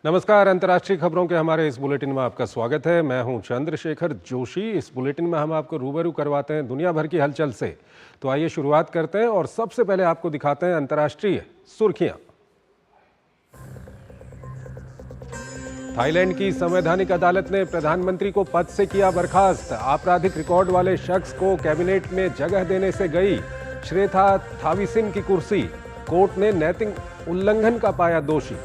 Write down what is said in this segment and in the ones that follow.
नमस्कार। अंतर्राष्ट्रीय खबरों के हमारे इस बुलेटिन में आपका स्वागत है। मैं हूं चंद्रशेखर जोशी। इस बुलेटिन में हम आपको रूबरू करवाते हैं दुनिया भर की हलचल से। तो आइए शुरुआत करते हैं और सबसे पहले आपको दिखाते हैं अंतर्राष्ट्रीय सुर्खियां। थाईलैंड की संवैधानिक अदालत ने प्रधानमंत्री को पद से किया बर्खास्त। आपराधिक रिकॉर्ड वाले शख्स को कैबिनेट में जगह देने से गई श्रेथा थाविसिन की कुर्सी। कोर्ट ने नैतिक उल्लंघन का पाया दोषी।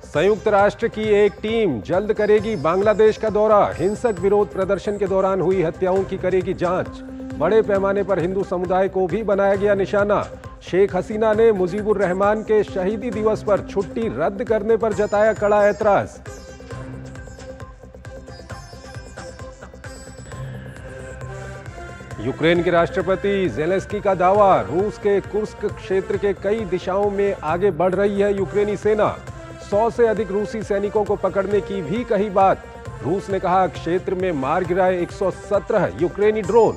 संयुक्त राष्ट्र की एक टीम जल्द करेगी बांग्लादेश का दौरा। हिंसक विरोध प्रदर्शन के दौरान हुई हत्याओं की करेगी जांच। बड़े पैमाने पर हिंदू समुदाय को भी बनाया गया निशाना। शेख हसीना ने मुजीबुर रहमान के शहीदी दिवस पर छुट्टी रद्द करने पर जताया कड़ा ऐतराज। यूक्रेन के राष्ट्रपति ज़ेलेंस्की का दावा, रूस के कुर्स्क क्षेत्र के कई दिशाओं में आगे बढ़ रही है यूक्रेनी सेना। 100 से अधिक रूसी सैनिकों को पकड़ने की भी कही बात। रूस ने कहा क्षेत्र में मार गिराए 117 यूक्रेनी ड्रोन।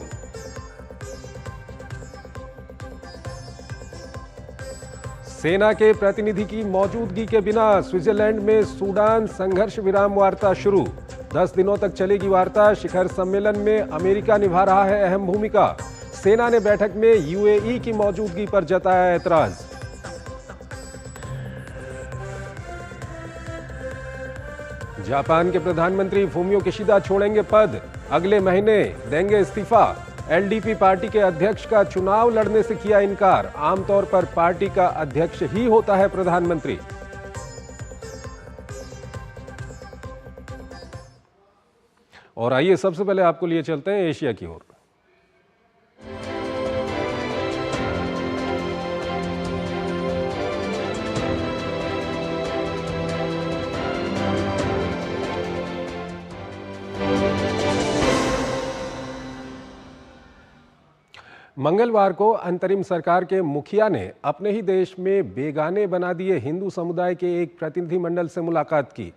सेना के प्रतिनिधि की मौजूदगी के बिना स्विट्जरलैंड में सूडान संघर्ष विराम वार्ता शुरू। 10 दिनों तक चलेगी वार्ता। शिखर सम्मेलन में अमेरिका निभा रहा है अहम भूमिका। सेना ने बैठक में यूएई की मौजूदगी पर जताया ऐतराज। जापान के प्रधानमंत्री फूमियो किशिदा छोड़ेंगे पद। अगले महीने देंगे इस्तीफा। एलडीपी पार्टी के अध्यक्ष का चुनाव लड़ने से किया इनकार। आमतौर पर पार्टी का अध्यक्ष ही होता है प्रधानमंत्री। और आइए सबसे पहले आपको लिए चलते हैं एशिया की ओर। मंगलवार को अंतरिम सरकार के मुखिया ने अपने ही देश में बेगाने बना दिए हिंदू समुदाय के एक प्रतिनिधिमंडल से मुलाकात की।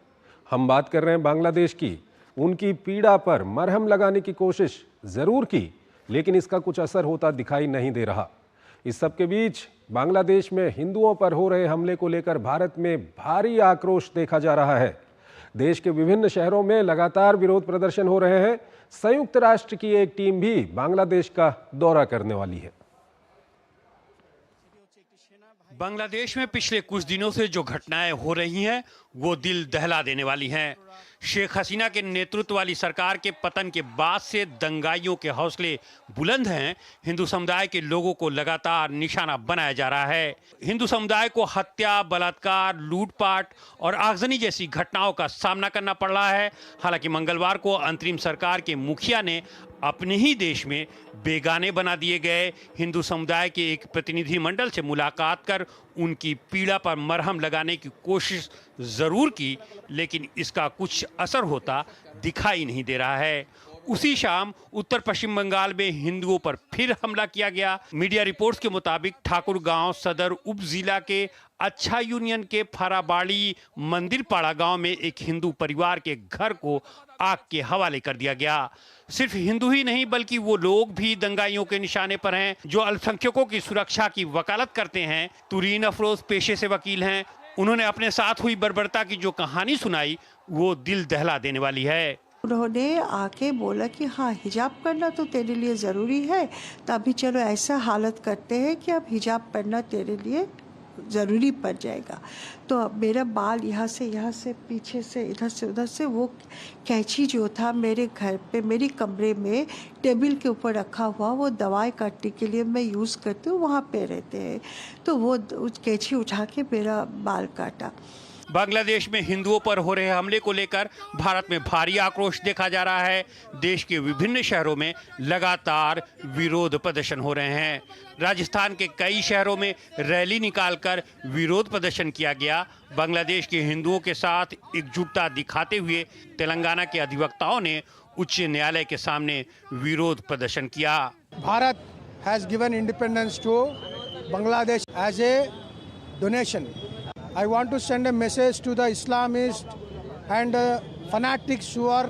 हम बात कर रहे हैं बांग्लादेश की। उनकी पीड़ा पर मरहम लगाने की कोशिश जरूर की, लेकिन इसका कुछ असर होता दिखाई नहीं दे रहा। इस सब के बीच बांग्लादेश में हिंदुओं पर हो रहे हमले को लेकर भारत में भारी आक्रोश देखा जा रहा है। देश के विभिन्न शहरों में लगातार विरोध प्रदर्शन हो रहे हैं। संयुक्त राष्ट्र की एक टीम भी बांग्लादेश का दौरा करने वाली है। बांग्लादेश में पिछले कुछ दिनों से जो घटनाएं हो रही हैं वो दिल दहला देने वाली हैं। शेख हसीना के नेतृत्व वाली सरकार के पतन के बाद से दंगाइयों के हौसले बुलंद हैं। हिंदू समुदाय के लोगों को लगातार निशाना बनाया जा रहा है। हिंदू समुदाय को हत्या, बलात्कार, लूटपाट और आगजनी जैसी घटनाओं का सामना करना पड़ रहा है। हालांकि मंगलवार को अंतरिम सरकार के मुखिया ने अपने ही देश में बेगाने बना दिए गए हिंदू समुदाय के एक प्रतिनिधि मंडल से मुलाकात कर उनकी पीड़ा पर मरहम लगाने की कोशिश जरूर की, लेकिन इसका कुछ असर होता दिखाई नहीं दे रहा है। उसी शाम उत्तर पश्चिम बंगाल में हिंदुओं पर फिर हमला किया गया। मीडिया रिपोर्ट्स के मुताबिक ठाकुर गांव सदर उप जिला के अच्छा यूनियन के फराबाड़ी मंदिरपाड़ा गांव में एक हिंदू परिवार के घर को आग के हवाले कर दिया गया। सिर्फ हिंदू ही नहीं बल्कि वो लोग भी दंगाइयों के निशाने पर हैं जो अल्पसंख्यकों की सुरक्षा की वकालत करते हैं। तुरीन अफरोज पेशे से वकील हैं। उन्होंने अपने साथ हुई बर्बरता की जो कहानी सुनाई वो दिल दहला देने वाली है। उन्होंने आके बोला कि हाँ, हिजाब करना तो तेरे लिए ज़रूरी है, तभी चलो ऐसा हालत करते हैं कि अब हिजाब पहनना तेरे लिए ज़रूरी पड़ जाएगा। तो अब मेरा बाल यहाँ से पीछे से इधर से उधर से वो कैंची जो था मेरे घर पे मेरी कमरे में टेबल के ऊपर रखा हुआ, वो दवाई काटने के लिए मैं यूज़ करती हूँ, वहाँ पे रहते हैं। तो वो कैंची उठा के मेरा बाल काटा। बांग्लादेश में हिंदुओं पर हो रहे हमले को लेकर भारत में भारी आक्रोश देखा जा रहा है। देश के विभिन्न शहरों में लगातार विरोध प्रदर्शन हो रहे हैं। राजस्थान के कई शहरों में रैली निकालकर विरोध प्रदर्शन किया गया। बांग्लादेश के हिंदुओं के साथ एकजुटता दिखाते हुए तेलंगाना के अधिवक्ताओं ने उच्च न्यायालय के सामने विरोध प्रदर्शन किया। Bharat has given independence to Bangladesh as a donation. I want to send a message to the Islamists and fanatics who are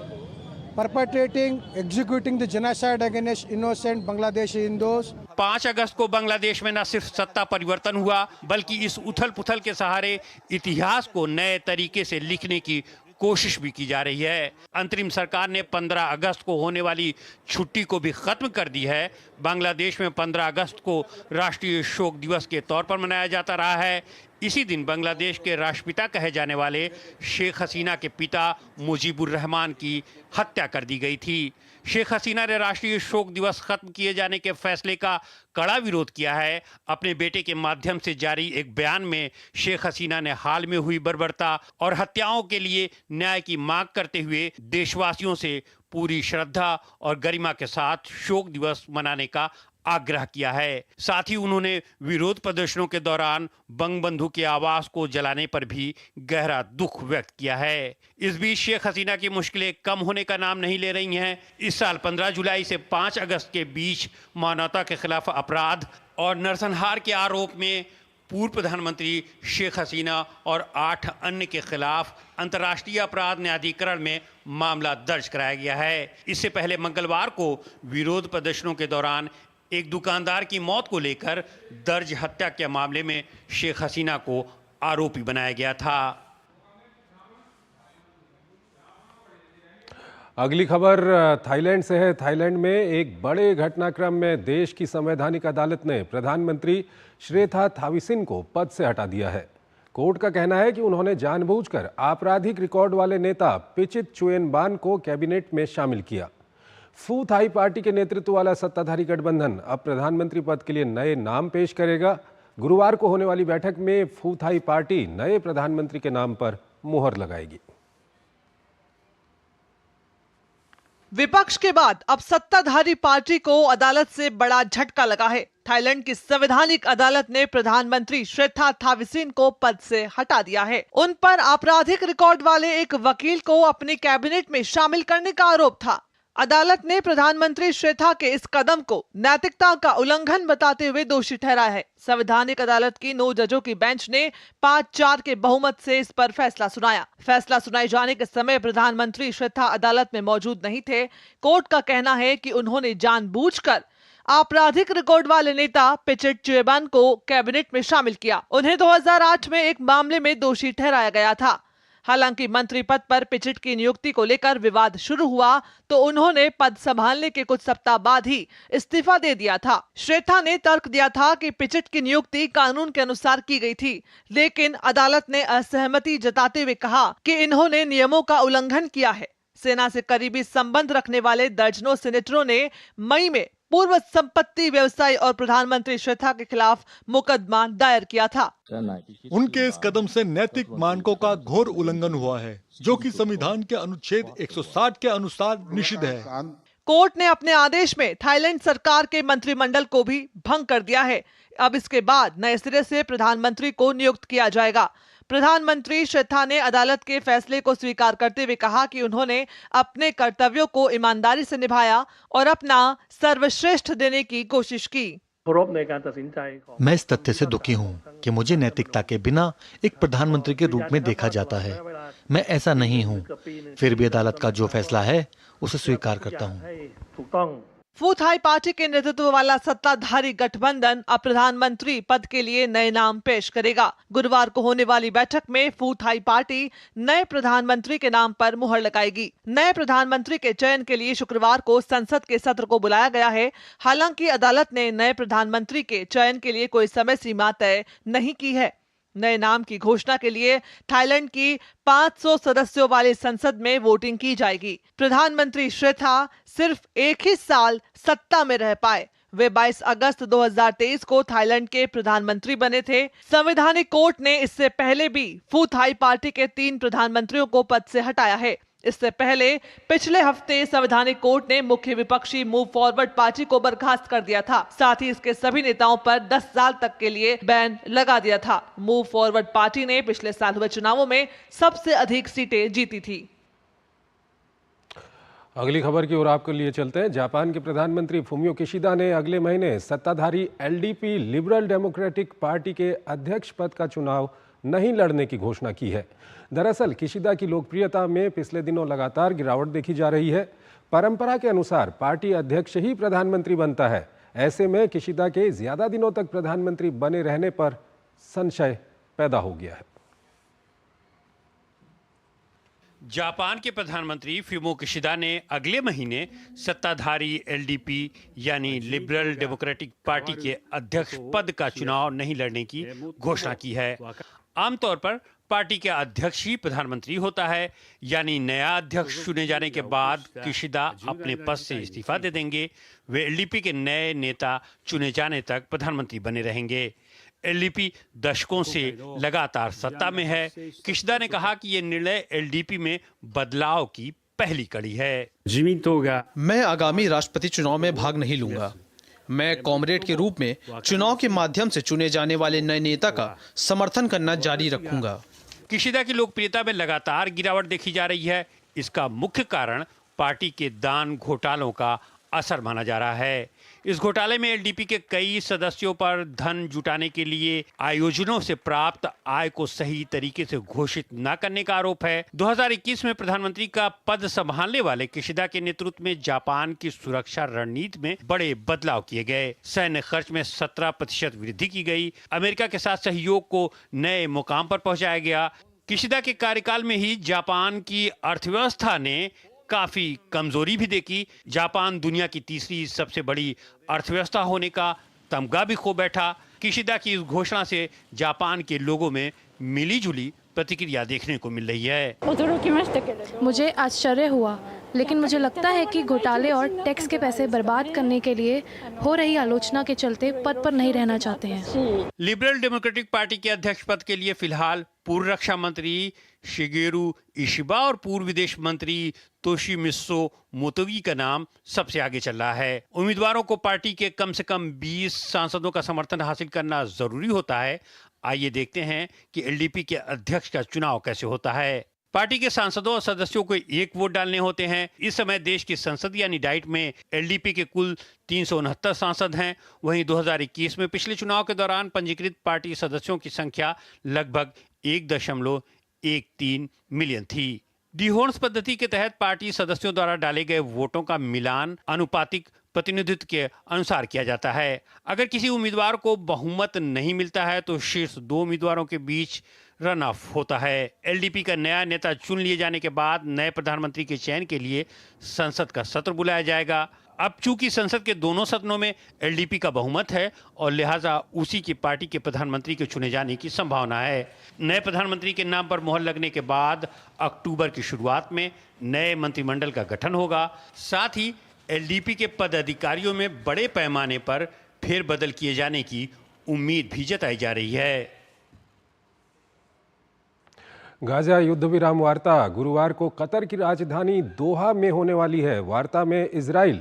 perpetrating, executing the genocide against innocent Bangladeshi Hindus. 5 अगस्त को बांग्लादेश में न सिर्फ सत्ता परिवर्तन हुआ बल्कि इस उथल पुथल के सहारे इतिहास को नए तरीके से लिखने की कोशिश भी की जा रही है। अंतरिम सरकार ने 15 अगस्त को होने वाली छुट्टी को भी खत्म कर दी है। बांग्लादेश में 15 अगस्त को राष्ट्रीय शोक दिवस के तौर पर मनाया जाता रहा है। इसी दिन बांग्लादेश के राष्ट्रपिता कहे जाने वाले शेख हसीना के पिता मुजीबुर रहमान की हत्या कर दी गई थी। शेख हसीना ने राष्ट्रीय शोक दिवस खत्म किए जाने के फैसले का कड़ा विरोध किया है। अपने बेटे के माध्यम से जारी एक बयान में शेख हसीना ने हाल में हुई बर्बरता और हत्याओं के लिए न्याय की मांग करते हुए देशवासियों से पूरी श्रद्धा और गरिमा के साथ शोक दिवस मनाने का आग्रह किया है। साथ ही उन्होंने विरोध प्रदर्शनों के दौरान बंगबंधु के आवास को जलाने पर भी गहरा दुख व्यक्त किया है। इस बीच शेख हसीना की मुश्किलें कम होने का नाम नहीं ले रही हैं। इस साल 15 जुलाई से 5 अगस्त के बीच मानवता के खिलाफ अपराध और नरसंहार के आरोप में पूर्व प्रधानमंत्री शेख हसीना और 8 अन्य के खिलाफ अंतर्राष्ट्रीय अपराध न्यायाधिकरण में मामला दर्ज कराया गया है। इससे पहले मंगलवार को विरोध प्रदर्शनों के दौरान एक दुकानदार की मौत को लेकर दर्ज हत्या के मामले में शेख हसीना को आरोपी बनाया गया था। अगली खबर थाईलैंड से है। थाईलैंड में एक बड़े घटनाक्रम में देश की संवैधानिक अदालत ने प्रधानमंत्री श्रेथा थाविसिन को पद से हटा दिया है। कोर्ट का कहना है कि उन्होंने जानबूझकर आपराधिक रिकॉर्ड वाले नेता पिचित चुएनबान को कैबिनेट में शामिल किया। फू थाई पार्टी के नेतृत्व वाला सत्ताधारी गठबंधन अब प्रधानमंत्री पद के लिए नए नाम पेश करेगा। गुरुवार को होने वाली बैठक में फू थाई पार्टी नए प्रधानमंत्री के नाम पर मुहर लगाएगी। विपक्ष के बाद अब सत्ताधारी पार्टी को अदालत से बड़ा झटका लगा है। थाईलैंड की संवैधानिक अदालत ने प्रधानमंत्री श्रेथा थाविसिन को पद से हटा दिया है। उन पर आपराधिक रिकॉर्ड वाले एक वकील को अपने कैबिनेट में शामिल करने का आरोप था। अदालत ने प्रधानमंत्री श्रेथा के इस कदम को नैतिकता का उल्लंघन बताते हुए दोषी ठहराया है। संवैधानिक अदालत की 9 जजों की बेंच ने 5-4 के बहुमत से इस पर फैसला सुनाया। फैसला सुनाए जाने के समय प्रधानमंत्री श्रेथा अदालत में मौजूद नहीं थे। कोर्ट का कहना है कि उन्होंने जानबूझकर आपराधिक रिकॉर्ड वाले नेता पिचित चुएबान को कैबिनेट में शामिल किया। उन्हें 2008 में एक मामले में दोषी ठहराया गया था। हालांकि मंत्री पद पर पिचिट की नियुक्ति को लेकर विवाद शुरू हुआ तो उन्होंने पद संभालने के कुछ सप्ताह बाद ही इस्तीफा दे दिया था। श्रेथा ने तर्क दिया था कि पिचिट की नियुक्ति कानून के अनुसार की गई थी, लेकिन अदालत ने असहमति जताते हुए कहा कि इन्होंने नियमों का उल्लंघन किया है। सेना से करीबी संबंध रखने वाले दर्जनों सीनेटरों ने मई में पूर्व संपत्ति व्यवसायी और प्रधानमंत्री श्रेथा के खिलाफ मुकदमा दायर किया था। उनके इस कदम से नैतिक मानकों का घोर उल्लंघन हुआ है, जो कि संविधान के अनुच्छेद 160 के अनुसार निषिद्ध है। कोर्ट ने अपने आदेश में थाईलैंड सरकार के मंत्रिमंडल को भी भंग कर दिया है। अब इसके बाद नए सिरे से प्रधानमंत्री को नियुक्त किया जाएगा। प्रधानमंत्री श्रेथा ने अदालत के फैसले को स्वीकार करते हुए कहा कि उन्होंने अपने कर्तव्यों को ईमानदारी से निभाया और अपना सर्वश्रेष्ठ देने की कोशिश की। मैं इस तथ्य से दुखी हूँ कि मुझे नैतिकता के बिना एक प्रधानमंत्री के रूप में देखा जाता है। मैं ऐसा नहीं हूँ। फिर भी अदालत का जो फैसला है उसे स्वीकार करता हूँ। फू थाई पार्टी के नेतृत्व वाला सत्ताधारी गठबंधन अब प्रधानमंत्री पद के लिए नए नाम पेश करेगा। गुरुवार को होने वाली बैठक में फू थाई पार्टी नए प्रधानमंत्री के नाम पर मुहर लगाएगी। नए प्रधानमंत्री के चयन के लिए शुक्रवार को संसद के सत्र को बुलाया गया है। हालांकि अदालत ने नए प्रधानमंत्री के चयन के लिए कोई समय सीमा तय नहीं की है। नए नाम की घोषणा के लिए थाईलैंड की 500 सदस्यों वाली संसद में वोटिंग की जाएगी। प्रधानमंत्री श्रेथा सिर्फ एक ही साल सत्ता में रह पाए। वे 22 अगस्त 2023 को थाईलैंड के प्रधानमंत्री बने थे। संवैधानिक कोर्ट ने इससे पहले भी फू थाई पार्टी के 3 प्रधानमंत्रियों को पद से हटाया है। इससे पहले पिछले हफ्ते संवैधानिक कोर्ट ने मुख्य विपक्षी मूव फॉरवर्ड पार्टी को बर्खास्त कर दिया था। साथ ही इसके सभी नेताओं पर 10 साल तक के लिए बैन लगा दिया था। मूव फॉरवर्ड पार्टी ने पिछले साल हुए चुनावों में सबसे अधिक सीटें जीती थी। अगली खबर की ओर आपके लिए चलते हैं। जापान के प्रधानमंत्री फुमियो किशिदा ने अगले महीने सत्ताधारी एलडीपी लिबरल डेमोक्रेटिक पार्टी के अध्यक्ष पद का चुनाव नहीं लड़ने की घोषणा की है। दरअसल किशिदा की लोकप्रियता में पिछले दिनों लगातार गिरावट देखी जा रही है। परंपरा के अनुसार पार्टी अध्यक्ष ही प्रधानमंत्री बनता है। ऐसे में किशिदा के ज्यादा दिनों तक प्रधानमंत्री बने रहने पर संशय पैदा हो गया है। जापान के प्रधानमंत्री फुमियो किशिदा ने अगले महीने सत्ताधारी एलडीपी यानी लिबरल डेमोक्रेटिक पार्टी के अध्यक्ष पद का चुनाव नहीं लड़ने की घोषणा की है। आमतौर पर पार्टी के अध्यक्ष ही प्रधानमंत्री होता है, यानी नया अध्यक्ष चुने जाने के बाद किशिदा अपने पद से इस्तीफा दे देंगे। वे एलडीपी के नए नेता चुने जाने तक प्रधानमंत्री बने रहेंगे। एलडीपी दशकों से लगातार सत्ता में है। किशिदा ने कहा कि ये निर्णय एलडीपी में बदलाव की पहली कड़ी है। मैं आगामी राष्ट्रपति चुनाव में भाग नहीं लूंगा। मैं कॉमरेड के रूप में चुनाव के माध्यम से चुने जाने वाले नए नेता का समर्थन करना जारी रखूंगा। किशिदा की लोकप्रियता में लगातार गिरावट देखी जा रही है। इसका मुख्य कारण पार्टी के दान घोटालों का असर माना जा रहा है। इस घोटाले में एलडीपी के कई सदस्यों पर धन जुटाने के लिए आयोजनों से प्राप्त आय को सही तरीके से घोषित न करने का आरोप है। 2021 में प्रधानमंत्री का पद संभालने वाले किशिदा के नेतृत्व में जापान की सुरक्षा रणनीति में बड़े बदलाव किए गए। सैन्य खर्च में 17% वृद्धि की गई। अमेरिका के साथ सहयोग को नए मुकाम पर पहुंचाया गया। किशिदा के कार्यकाल में ही जापान की अर्थव्यवस्था ने काफी कमजोरी भी देखी। जापान दुनिया की तीसरी सबसे बड़ी अर्थव्यवस्था होने का तमगा भी खो बैठा। किशिदा की इस घोषणा से जापान के लोगों में मिलीजुली प्रतिक्रिया देखने को मिल रही है। मुझे आश्चर्य हुआ, लेकिन मुझे लगता है कि घोटाले और टैक्स के पैसे बर्बाद करने के लिए हो रही आलोचना के चलते पद पर नहीं रहना चाहते हैं। लिबरल डेमोक्रेटिक पार्टी के अध्यक्ष पद के लिए फिलहाल पूर्व रक्षा मंत्री शिगेरू इशिबा और पूर्व विदेश मंत्री तोशिमित्सु मोटोगी का नाम सबसे आगे चल रहा है। उम्मीदवारों को पार्टी के कम से कम 20 सांसदों का समर्थन हासिल करना जरूरी होता है। आइए देखते हैं कि एलडीपी के अध्यक्ष का चुनाव कैसे होता है। पार्टी के सांसदों और सदस्यों को एक वोट डालने होते हैं। इस समय देश की संसद यानी डाइट में एलडीपी के कुल 369 सांसद हैं। वहीं 2021 में पिछले चुनाव के दौरान पंजीकृत पार्टी सदस्यों की संख्या लगभग 1.13 मिलियन थी। डिहोर्स पद्धति के तहत पार्टी सदस्यों द्वारा डाले गए वोटों का मिलान अनुपातिक प्रतिनिधित्व के अनुसार किया जाता है। अगर किसी उम्मीदवार को बहुमत नहीं मिलता है तो शीर्ष 2 उम्मीदवारों के बीच रन ऑफ होता है। एलडीपी का नया नेता चुन लिए जाने के बाद नए प्रधानमंत्री के चयन के लिए संसद का सत्र बुलाया जाएगा। अब चूंकि संसद के दोनों सदनों में एलडीपी का बहुमत है और लिहाजा उसी की पार्टी के प्रधानमंत्री के चुने जाने की संभावना है। नए प्रधानमंत्री के नाम पर मोहर लगने के बाद अक्टूबर की शुरुआत में नए मंत्रिमंडल का गठन होगा। साथ ही एलडीपी के पदाधिकारियों में बड़े पैमाने पर फेरबदल किए जाने की उम्मीद भी जताई जा रही है। गाजा युद्ध विराम वार्ता गुरुवार को कतर की राजधानी दोहा में होने वाली है। वार्ता में इजराइल,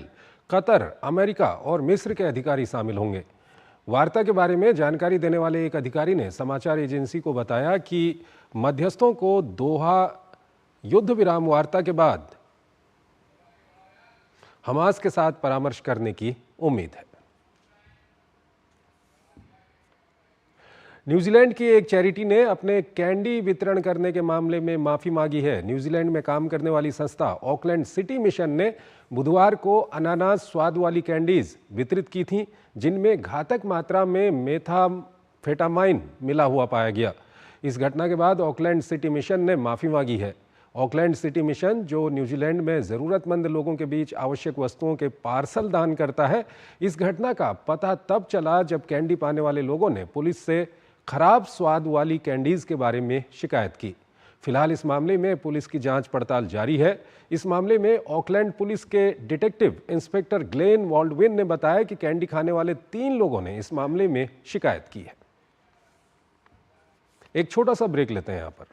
कतर, अमेरिका और मिस्र के अधिकारी शामिल होंगे। वार्ता के बारे में जानकारी देने वाले एक अधिकारी ने समाचार एजेंसी को बताया कि मध्यस्थों को दोहा युद्ध विराम वार्ता के बाद हमास के साथ परामर्श करने की उम्मीद है। न्यूजीलैंड की एक चैरिटी ने अपने कैंडी वितरण करने के मामले में माफी मांगी है। न्यूजीलैंड में काम करने वाली संस्था ऑकलैंड सिटी मिशन ने बुधवार को अनानास स्वाद वाली कैंडीज वितरित की थीं, जिनमें घातक मात्रा में मेथाम्फेटामाइन मिला हुआ पाया गया। इस घटना के बाद ऑकलैंड सिटी मिशन ने माफी मांगी है। ऑकलैंड सिटी मिशन, जो न्यूजीलैंड में ज़रूरतमंद लोगों के बीच आवश्यक वस्तुओं के पार्सल दान करता है, इस घटना का पता तब चला जब कैंडी पाने वाले लोगों ने पुलिस से खराब स्वाद वाली कैंडीज के बारे में शिकायत की। फिलहाल इस मामले में पुलिस की जांच पड़ताल जारी है। इस मामले में ऑकलैंड पुलिस के डिटेक्टिव इंस्पेक्टर ग्लेन वॉल्डविन ने बताया कि कैंडी खाने वाले 3 लोगों ने इस मामले में शिकायत की है। एक छोटा सा ब्रेक लेते हैं यहां पर।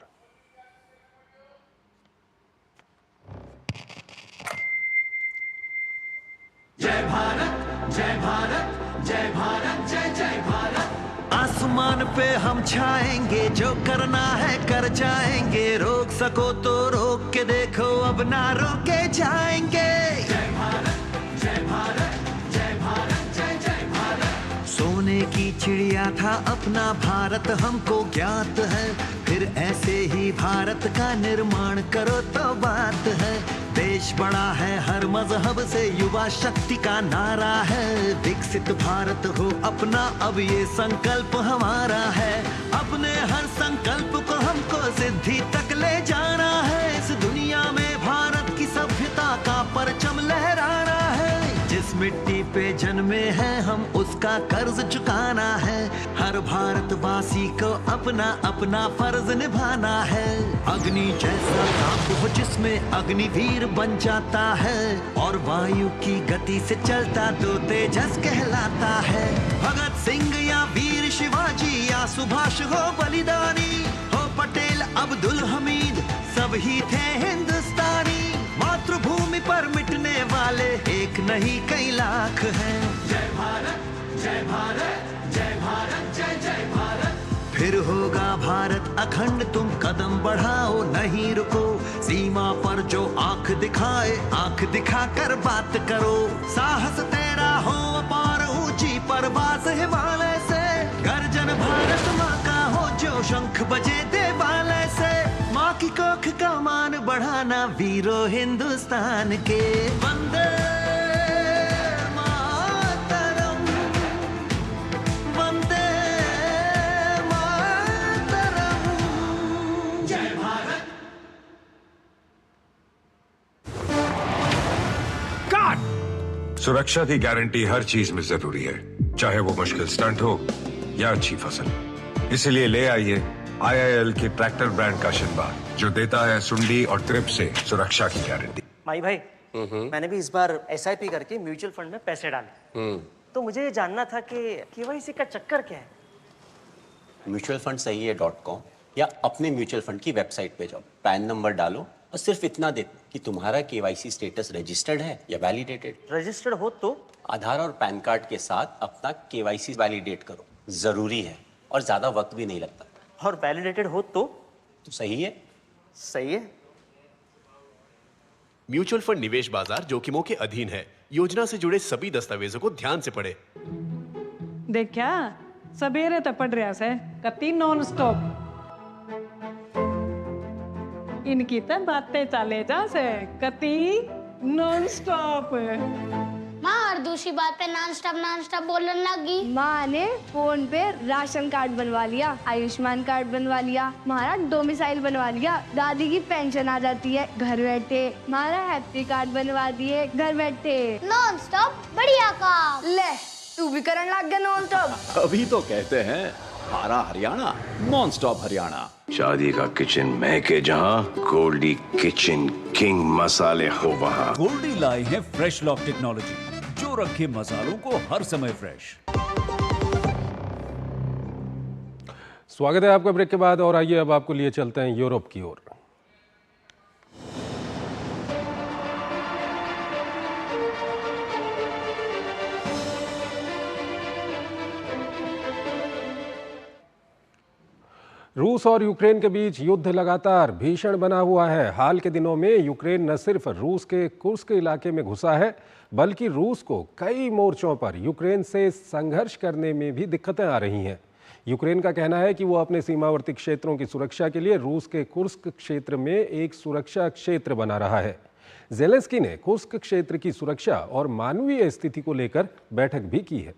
जय भारत, जय भारत, जय भारत, जय जय भारत। आसमान पे हम छाएंगे, जो करना है कर जाएंगे। रोक सको तो रोक के देखो, अब ना रोके जाएंगे। जय भारत, जय भारत, जय भारत, जय जय भारत। सोने सोने की चिड़िया था अपना भारत हमको ज्ञात है। फिर ऐसे ही भारत का निर्माण करो तो बात है। देश बड़ा है हर मजहब से, युवा शक्ति का नारा है। विकसित भारत हो अपना, अब ये संकल्प हमारा है। अपने हर संकल्प को हमको सिद्धि तक ले जाना है। इस दुनिया में भारत की सभ्यता का परचम लहराना है। जिस मिट्टी पे जन्मे हैं हम, उसका कर्ज चुकाना है। हर भारतवासी को अपना अपना फर्ज निभाना है। अग्नि जैसा ताप हो जिसमें अग्निवीर बन जाता है, और वायु की गति से चलता तो तेजस कहलाता है। भगत सिंह या वीर शिवाजी या सुभाष हो बलिदानी, हो पटेल अब्दुल हमीद, सब ही थे हिंदुस्तानी। मातृभूमि पर मिटने वाले एक नहीं कई लाख हैं। जय भारत जय भारत जय भारत जय जय भारत। फिर होगा भारत अखंड, तुम कदम बढ़ाओ नहीं रुको। सीमा पर जो आंख दिखाए, आंख दिखाकर बात करो। साहस तेरा हो अपार, ऊंची परवास हिमालय से। गर्जन भारत माँ का हो जो शंख बजे देवालय से। माँ की कोख का मान बढ़ाना वीरों हिंदुस्तान के। वंदे मातरम, वंदे मातरम। जय भारत। सुरक्षा की गारंटी हर चीज में जरूरी है, चाहे वो मुश्किल स्टंट हो या अच्छी फसल। इसलिए ले आइए IIL के ट्रैक्टर ब्रांड का शिनबार, जो देता है सुंडी और ट्रिप से सुरक्षा की गारंटी। भाई मैंने भी इस बार SIP करके म्यूचुअल फंड में पैसे डाले। तो मुझे ये जानना था कि KYC का चक्कर क्या है। म्यूचुअल फंड सही है .com या अपने म्यूचुअल फंड की वेबसाइट पे जाओ, पैन नंबर डालो और सिर्फ इतना देखो कि तुम्हारा KYC स्टेटस रजिस्टर्ड है या वैलिडेटेड। रजिस्टर्ड हो तो आधार और पैन कार्ड के साथ अपना KYC वैलिडेट करो, जरूरी है और ज्यादा वक्त भी नहीं लगता। और वैलिडेटेड हो तो सही है। सही है। म्यूचुअल फंड निवेश बाजार जोखिमों के अधीन है। योजना से जुड़े सभी दस्तावेजों को ध्यान से पढ़ें। देखा सवेरे तो पढ़ रहा से कति नॉन स्टॉप। इनकी तो बातें चले जा से कति नॉन स्टॉप। माँ और दूसरी बात पे नॉन स्टॉप बोलने लगी। माँ ने फोन पे राशन कार्ड बनवा लिया, आयुष्मान कार्ड बनवा लिया, हमारा डोमिसाइल बनवा लिया, दादी की पेंशन आ जाती है घर बैठे, हमारा हैप्पी कार्ड बनवा दिए घर बैठे। नॉन स्टॉप बढ़िया काम। ले तू भी करने लग गया नॉन स्टॉप। अभी तो कहते हैं हरा हरियाणा, नॉन स्टॉप हरियाणा। शादी का किचन महके जहां, गोल्डी किचन किंग मसाले हो वहां। गोल्डी लाए हैं फ्रेश लॉक टेक्नोलॉजी, जो रखे मसालों को हर समय फ्रेश। स्वागत है आपका ब्रेक के बाद, और आइए अब आपको लिए चलते हैं यूरोप की ओर। रूस और यूक्रेन के बीच युद्ध लगातार भीषण बना हुआ है। हाल के दिनों में यूक्रेन न सिर्फ रूस के कुर्स्क इलाके में घुसा है, बल्कि रूस को कई मोर्चों पर यूक्रेन से संघर्ष करने में भी दिक्कतें आ रही हैं। यूक्रेन का कहना है कि वो अपने सीमावर्ती क्षेत्रों की सुरक्षा के लिए रूस के कुर्स्क क्षेत्र में एक सुरक्षा क्षेत्र बना रहा है। ज़ेलेंस्की ने कुर्स्क क्षेत्र की सुरक्षा और मानवीय स्थिति को लेकर बैठक भी की है।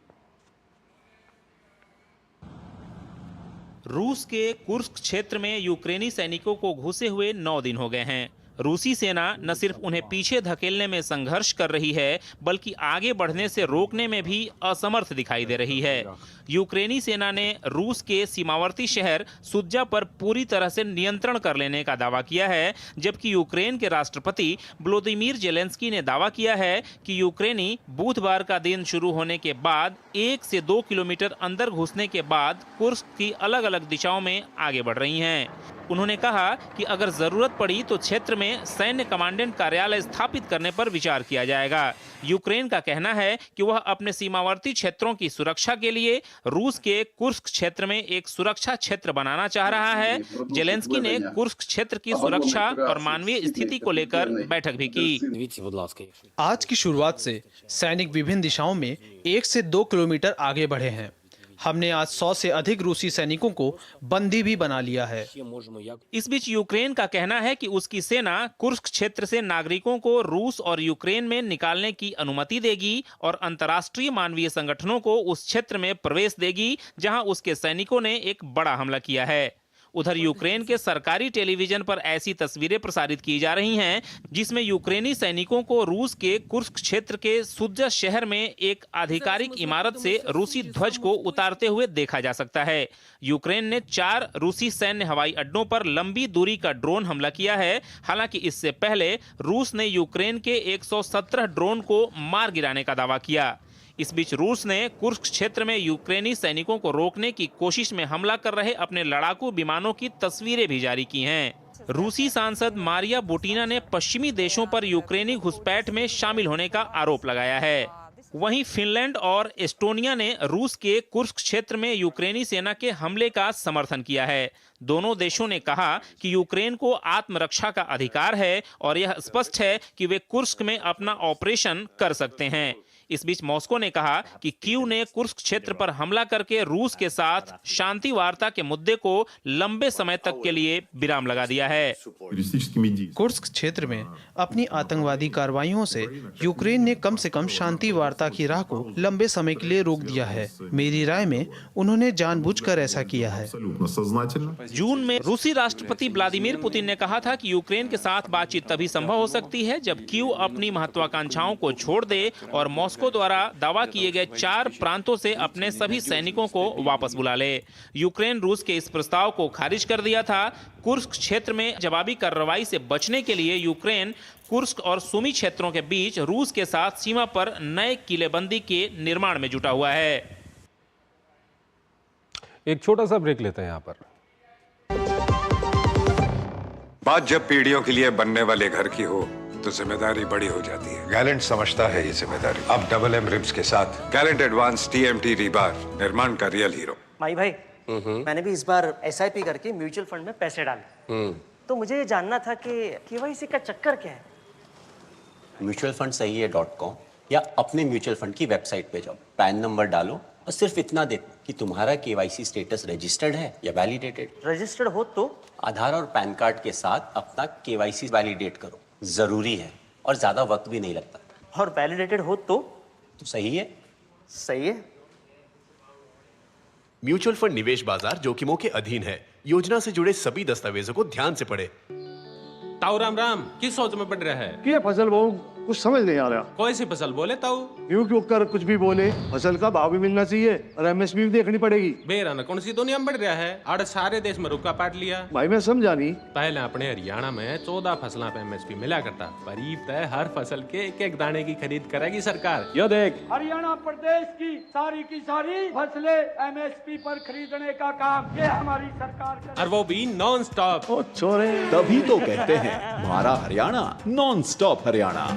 रूस के कुर्स्क क्षेत्र में यूक्रेनी सैनिकों को घुसे हुए 9 दिन हो गए हैं। रूसी सेना न सिर्फ उन्हें पीछे धकेलने में संघर्ष कर रही है, बल्कि आगे बढ़ने से रोकने में भी असमर्थ दिखाई दे रही है। यूक्रेनी सेना ने रूस के सीमावर्ती शहर सुज्जा पर पूरी तरह से नियंत्रण कर लेने का दावा किया है, जबकि यूक्रेन के राष्ट्रपति व्लोदिमीर ज़ेलेंस्की ने दावा किया है कि यूक्रेनी बुधवार का दिन शुरू होने के बाद 1 से 2 किलोमीटर अंदर घुसने के बाद कुर्स्क की अलग अलग दिशाओं में आगे बढ़ रही हैं। उन्होंने कहा कि अगर जरूरत पड़ी तो क्षेत्र में सैन्य कमांडेंट कार्यालय स्थापित करने पर विचार किया जाएगा। यूक्रेन का कहना है कि वह अपने सीमावर्ती क्षेत्रों की सुरक्षा के लिए रूस के कुर्स्क क्षेत्र में एक सुरक्षा क्षेत्र बनाना चाह रहा है। ज़ेलेंस्की ने कुर्स्क क्षेत्र की सुरक्षा और मानवीय स्थिति को लेकर बैठक भी की। आज की शुरुआत से सैनिक विभिन्न दिशाओं में 1 से 2 किलोमीटर आगे बढ़े हैं। हमने आज 100 से अधिक रूसी सैनिकों को बंदी भी बना लिया है। इस बीच यूक्रेन का कहना है कि उसकी सेना कुर्स्क क्षेत्र से नागरिकों को रूस और यूक्रेन में निकालने की अनुमति देगी और अंतर्राष्ट्रीय मानवीय संगठनों को उस क्षेत्र में प्रवेश देगी जहां उसके सैनिकों ने एक बड़ा हमला किया है। उधर यूक्रेन के सरकारी टेलीविजन पर ऐसी तस्वीरें प्रसारित की जा रही हैं जिसमें यूक्रेनी सैनिकों को रूस के कुर्स्क क्षेत्र के सुद्जा शहर में एक आधिकारिक इमारत से रूसी ध्वज को उतारते हुए देखा जा सकता है। यूक्रेन ने 4 रूसी सैन्य हवाई अड्डों पर लंबी दूरी का ड्रोन हमला किया है। हालांकि इससे पहले रूस ने यूक्रेन के 117 ड्रोन को मार गिराने का दावा किया। इस बीच रूस ने कुर्स्क क्षेत्र में यूक्रेनी सैनिकों को रोकने की कोशिश में हमला कर रहे अपने लड़ाकू विमानों की तस्वीरें भी जारी की हैं। रूसी सांसद मारिया बुटीना ने पश्चिमी देशों पर यूक्रेनी घुसपैठ में शामिल होने का आरोप लगाया है। वहीं फिनलैंड और एस्टोनिया ने रूस के कुर्स्क क्षेत्र में यूक्रेनी सेना के हमले का समर्थन किया है। दोनों देशों ने कहा कि यूक्रेन को आत्मरक्षा का अधिकार है और यह स्पष्ट है कि वे कुर्स्क में अपना ऑपरेशन कर सकते हैं। इस बीच मॉस्को ने कहा कि कीव ने कुर्स्क क्षेत्र पर हमला करके रूस के साथ शांति वार्ता के मुद्दे को लंबे समय तक के लिए विराम लगा दिया है। कुर्स्क क्षेत्र में अपनी आतंकवादी कार्रवाइयों से यूक्रेन ने कम से कम शांति वार्ता की राह को लंबे समय के लिए रोक दिया है। मेरी राय में उन्होंने जानबूझकर ऐसा किया है। जून में रूसी राष्ट्रपति व्लादिमीर पुतिन ने कहा था कि यूक्रेन के साथ बातचीत तभी संभव हो सकती है जब कीव अपनी महत्वाकांक्षाओं को छोड़ दे और मॉस्को द्वारा दावा किए गए 4 प्रांतों से अपने सभी सैनिकों को वापस बुला ले। यूक्रेन रूस के इस प्रस्ताव को खारिज कर दिया था। कुर्स्क क्षेत्र में जवाबी कार्रवाई से बचने के लिए यूक्रेन कुर्स्क और सुमी क्षेत्रों के बीच रूस के साथ सीमा पर नए किलेबंदी के निर्माण में जुटा हुआ है। एक छोटा सा ब्रेक लेते हैं यहाँ पर। बात जब पीढ़ियों के लिए बनने वाले घर की हो तो जिम्मेदारी बड़ी हो जाती है। गैलेंट समझता है ये जिम्मेदारी। अब डबल एम रिब्स के साथ गैलेंट एडवांस TMT रीबार, निर्माण का रियल हीरो। माई भाई, मैंने भी इस बार SIP करके म्यूचुअल फंड में पैसे डाले। तो मुझे ये जानना था कि KYC का चक्कर क्या है? म्यूचुअल फंड सही है .com या अपने म्यूचुअल फंड की वेबसाइट पे जाओ, पैन नंबर डालो और सिर्फ इतना दे कि तुम्हारा KYC स्टेटस रजिस्टर्ड है या वैलिडेटेड। रजिस्टर्ड हो तो आधार और पैन कार्ड के साथ अपना KYC वैलिडेट करो, जरूरी है और ज्यादा वक्त भी नहीं लगता। और वैलिडेटेड हो तो सही है। सही है। म्यूचुअल फंड निवेश बाजार जोखिमों के अधीन है। योजना से जुड़े सभी दस्तावेजों को ध्यान से पढ़े। ताऊ राम किस सोच में पड़ रहा है? क्या फसल वो कुछ समझ नहीं आ रहा। कोई सी फसल बोले ताऊ? क्यों कर कुछ भी बोले, फसल का भाव भी मिलना चाहिए और MSP भी देखनी पड़ेगी। बेरा न कौन सी दुनिया में बढ़ रहा है? आड़े सारे देश में रुका पाट लिया। भाई मैं समझा नहीं। पहले अपने हरियाणा में 14 फसलों पे MSP मिला करता, पर तय हर फसल के एक दाने की खरीद करेगी सरकार। यो देख, हरियाणा प्रदेश की सारी फसलें MSP पर खरीदने का काम ये हमारी सरकार करे। और वो भी नॉन स्टॉप। तभी तो कहते हैं हमारा हरियाणा नॉन स्टॉप हरियाणा।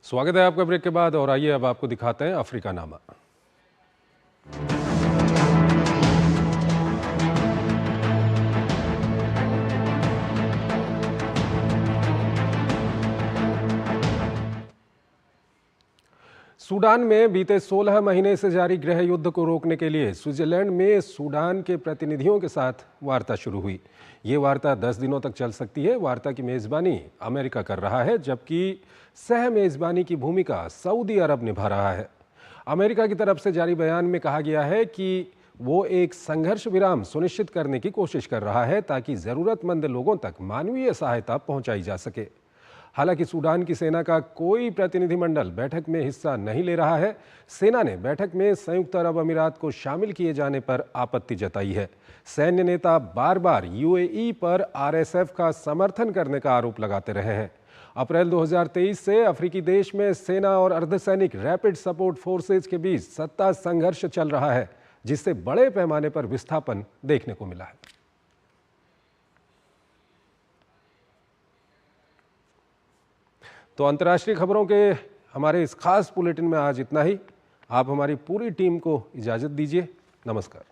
स्वागत है आपका ब्रेक के बाद और आइए अब आपको दिखाते हैं अफ्रीका नामा। सूडान में बीते 16 महीने से जारी गृह युद्ध को रोकने के लिए स्विट्जरलैंड में सूडान के प्रतिनिधियों के साथ वार्ता शुरू हुई। ये वार्ता 10 दिनों तक चल सकती है। वार्ता की मेज़बानी अमेरिका कर रहा है, जबकि सह मेज़बानी की भूमिका सऊदी अरब निभा रहा है। अमेरिका की तरफ से जारी बयान में कहा गया है कि वो एक संघर्ष विराम सुनिश्चित करने की कोशिश कर रहा है ताकि ज़रूरतमंद लोगों तक मानवीय सहायता पहुंचाई जा सके। हालांकि सूडान की सेना का कोई प्रतिनिधिमंडल बैठक में हिस्सा नहीं ले रहा है। सेना ने बैठक में संयुक्त अरब अमीरात को शामिल किए जाने पर आपत्ति जताई है। सैन्य नेता बार बार UAE पर RSF का समर्थन करने का आरोप लगाते रहे हैं। अप्रैल 2023 से अफ्रीकी देश में सेना और अर्धसैनिक रैपिड सपोर्ट फोर्सेज के बीच सत्ता संघर्ष चल रहा है, जिससे बड़े पैमाने पर विस्थापन देखने को मिला है। तो अंतर्राष्ट्रीय खबरों के हमारे इस खास बुलेटिन में आज इतना ही। आप हमारी पूरी टीम को इजाज़त दीजिए। नमस्कार।